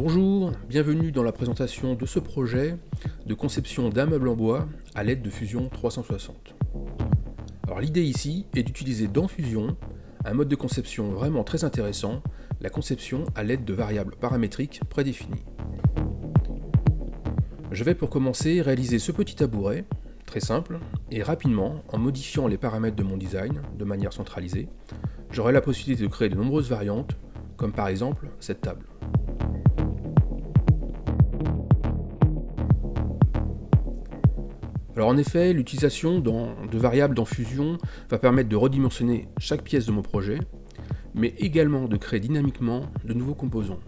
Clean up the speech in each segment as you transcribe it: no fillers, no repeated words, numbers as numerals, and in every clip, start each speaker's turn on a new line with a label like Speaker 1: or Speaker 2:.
Speaker 1: Bonjour, bienvenue dans la présentation de ce projet de conception d'un meuble en bois à l'aide de Fusion 360. Alors l'idée ici est d'utiliser dans Fusion un mode de conception vraiment très intéressant, la conception à l'aide de variables paramétriques prédéfinies. Je vais pour commencer réaliser ce petit tabouret, très simple, et rapidement, en modifiant les paramètres de mon design de manière centralisée, j'aurai la possibilité de créer de nombreuses variantes, comme par exemple cette table. Alors en effet, l'utilisation de variables dans Fusion va permettre de redimensionner chaque pièce de mon projet, mais également de créer dynamiquement de nouveaux composants.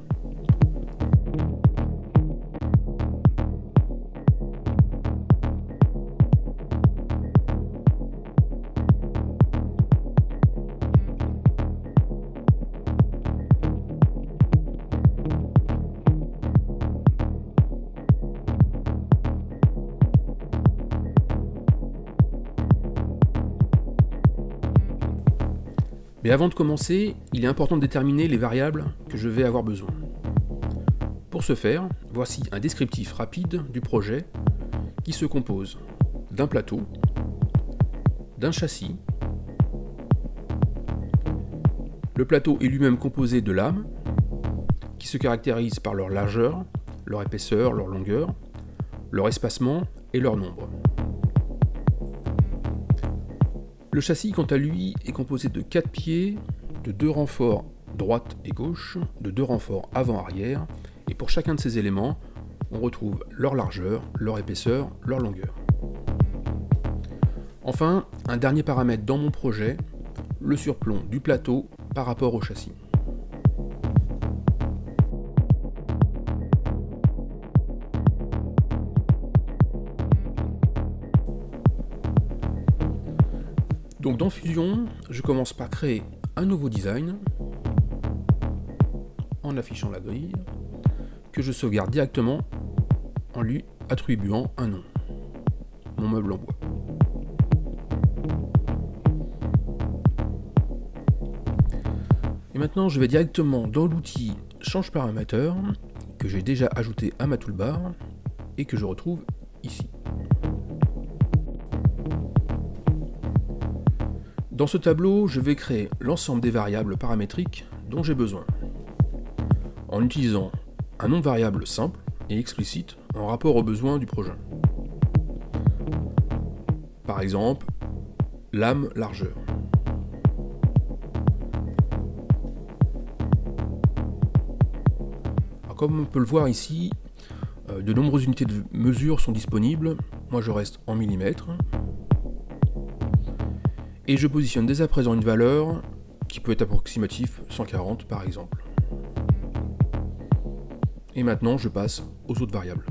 Speaker 1: Mais avant de commencer, il est important de déterminer les variables que je vais avoir besoin. Pour ce faire, voici un descriptif rapide du projet qui se compose d'un plateau, d'un châssis. Le plateau est lui-même composé de lames qui se caractérisent par leur largeur, leur épaisseur, leur longueur, leur espacement et leur nombre. Le châssis, quant à lui, est composé de 4 pieds, de 2 renforts droite et gauche, de 2 renforts avant-arrière, et pour chacun de ces éléments, on retrouve leur largeur, leur épaisseur, leur longueur. Enfin, un dernier paramètre dans mon projet, le surplomb du plateau par rapport au châssis. Donc dans Fusion, je commence par créer un nouveau design en affichant la grille que je sauvegarde directement en lui attribuant un nom, mon meuble en bois. Et maintenant je vais directement dans l'outil Change paramètre que j'ai déjà ajouté à ma toolbar et que je retrouve ici. Dans ce tableau, je vais créer l'ensemble des variables paramétriques dont j'ai besoin, en utilisant un nom de variable simple et explicite en rapport aux besoins du projet. Par exemple, lame largeur. Alors, comme on peut le voir ici, de nombreuses unités de mesure sont disponibles. Moi je reste en millimètres. Et je positionne dès à présent une valeur qui peut être approximative, 140 par exemple. Et maintenant je passe aux autres variables.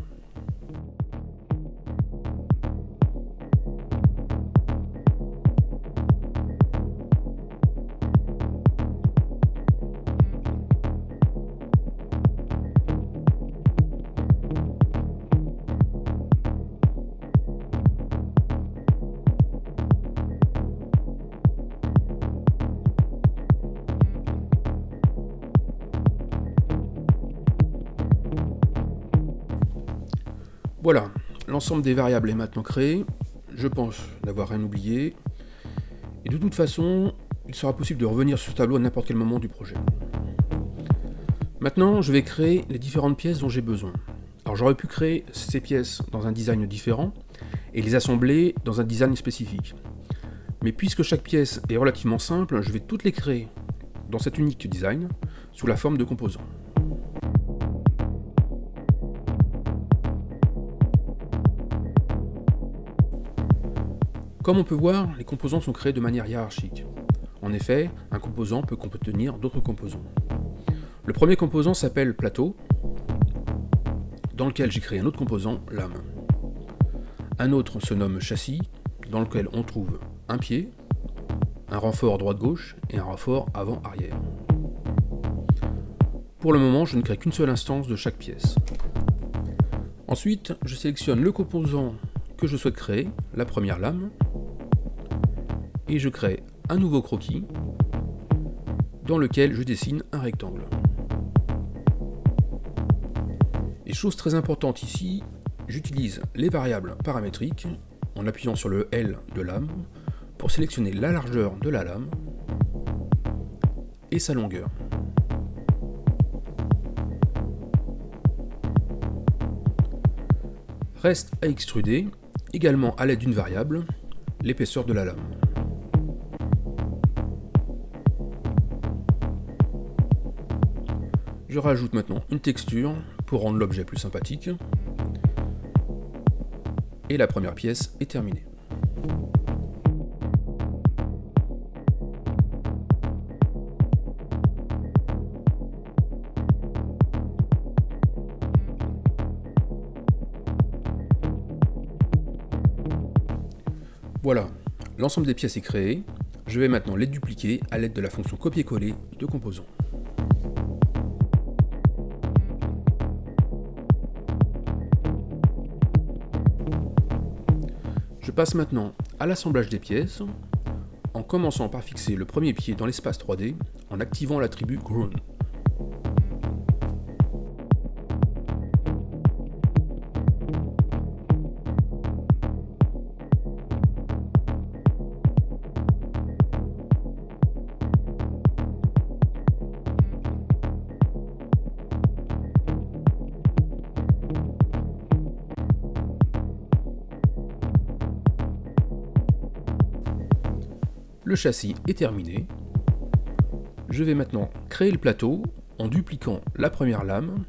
Speaker 1: Voilà, l'ensemble des variables est maintenant créé, je pense n'avoir rien oublié, et de toute façon, il sera possible de revenir sur ce tableau à n'importe quel moment du projet. Maintenant, je vais créer les différentes pièces dont j'ai besoin. Alors j'aurais pu créer ces pièces dans un design différent, et les assembler dans un design spécifique. Mais puisque chaque pièce est relativement simple, je vais toutes les créer dans cet unique design, sous la forme de composants. Comme on peut voir, les composants sont créés de manière hiérarchique. En effet, un composant peut contenir d'autres composants. Le premier composant s'appelle plateau, dans lequel j'ai créé un autre composant, lame. Un autre se nomme châssis, dans lequel on trouve un pied, un renfort droite-gauche et un renfort avant-arrière. Pour le moment, je ne crée qu'une seule instance de chaque pièce. Ensuite, je sélectionne le composant que je souhaite créer, la première lame, et je crée un nouveau croquis dans lequel je dessine un rectangle. chose très importante ici, j'utilise les variables paramétriques en appuyant sur le L de lame pour sélectionner la largeur de la lame et sa longueur. Reste à extruder, également à l'aide d'une variable, l'épaisseur de la lame. Je rajoute maintenant une texture pour rendre l'objet plus sympathique. Et la première pièce est terminée. Voilà, l'ensemble des pièces est créé. Je vais maintenant les dupliquer à l'aide de la fonction copier-coller de composants. Je passe maintenant à l'assemblage des pièces, en commençant par fixer le premier pied dans l'espace 3D en activant l'attribut Ground. Le châssis est terminé. Je vais maintenant créer le plateau en dupliquant la première lame.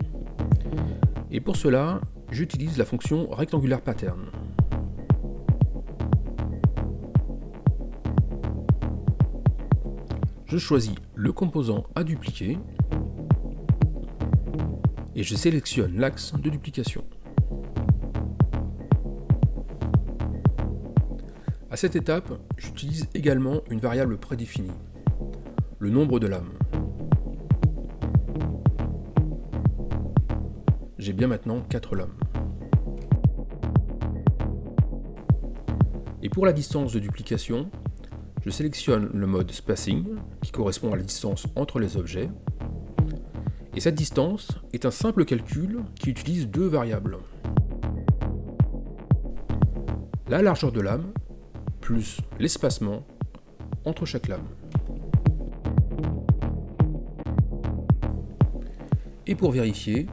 Speaker 1: Et pour cela, j'utilise la fonction rectangular pattern. Je choisis le composant à dupliquer et je sélectionne l'axe de duplication. À cette étape, j'utilise également une variable prédéfinie, le nombre de lames. J'ai bien maintenant 4 lames. Et pour la distance de duplication, je sélectionne le mode spacing, qui correspond à la distance entre les objets. Et cette distance est un simple calcul qui utilise deux variables. La largeur de lame, plus l'espacement entre chaque lame. Et pour vérifier,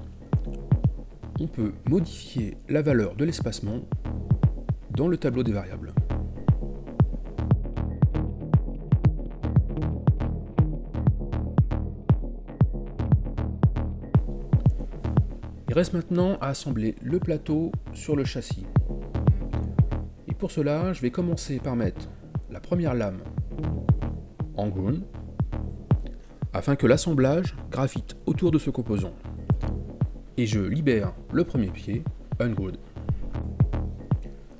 Speaker 1: on peut modifier la valeur de l'espacement dans le tableau des variables. Il reste maintenant à assembler le plateau sur le châssis. Et pour cela, je vais commencer par mettre la première lame en ground, afin que l'assemblage gravite autour de ce composant. Et je libère le premier pied, unground.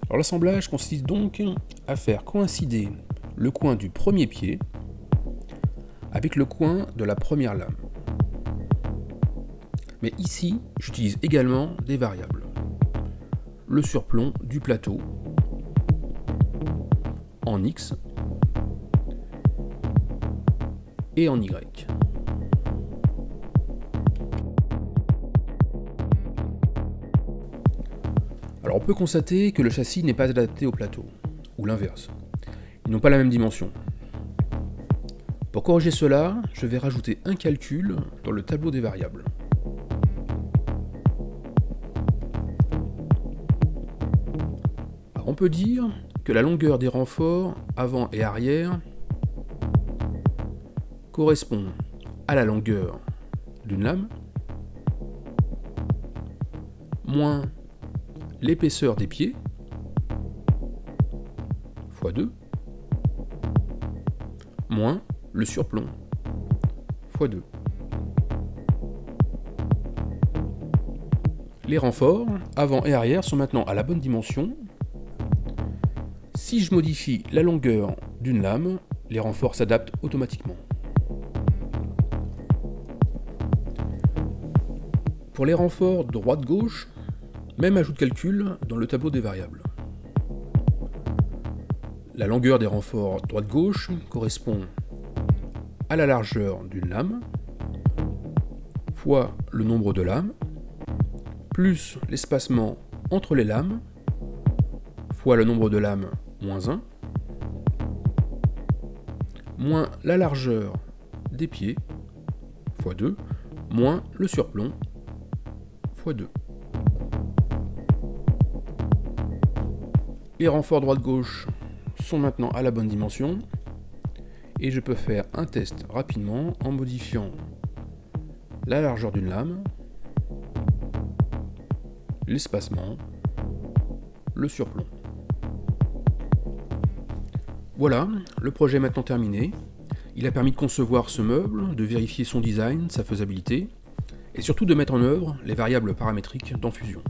Speaker 1: Alors l'assemblage consiste donc à faire coïncider le coin du premier pied avec le coin de la première lame. Mais ici, j'utilise également des variables. Le surplomb du plateau en X et en Y. Alors on peut constater que le châssis n'est pas adapté au plateau, ou l'inverse. Ils n'ont pas la même dimension. Pour corriger cela, je vais rajouter un calcul dans le tableau des variables. Alors on peut dire que la longueur des renforts avant et arrière correspond à la longueur d'une lame moins l'épaisseur des pieds fois 2 moins le surplomb fois 2. Les renforts avant et arrière sont maintenant à la bonne dimension. Si je modifie la longueur d'une lame, les renforts s'adaptent automatiquement. Pour les renforts droite-gauche, même ajout de calcul dans le tableau des variables. La longueur des renforts droite-gauche correspond à la largeur d'une lame, fois le nombre de lames, fois le plus l'espacement entre les lames, fois le nombre de lames, moins 1, moins la largeur des pieds, fois 2, moins le surplomb, fois 2. Les renforts droite-gauche sont maintenant à la bonne dimension, et je peux faire un test rapidement en modifiant la largeur d'une lame, l'espacement, le surplomb. Voilà, le projet est maintenant terminé. Il a permis de concevoir ce meuble, de vérifier son design, sa faisabilité, et surtout de mettre en œuvre les variables paramétriques dans Fusion.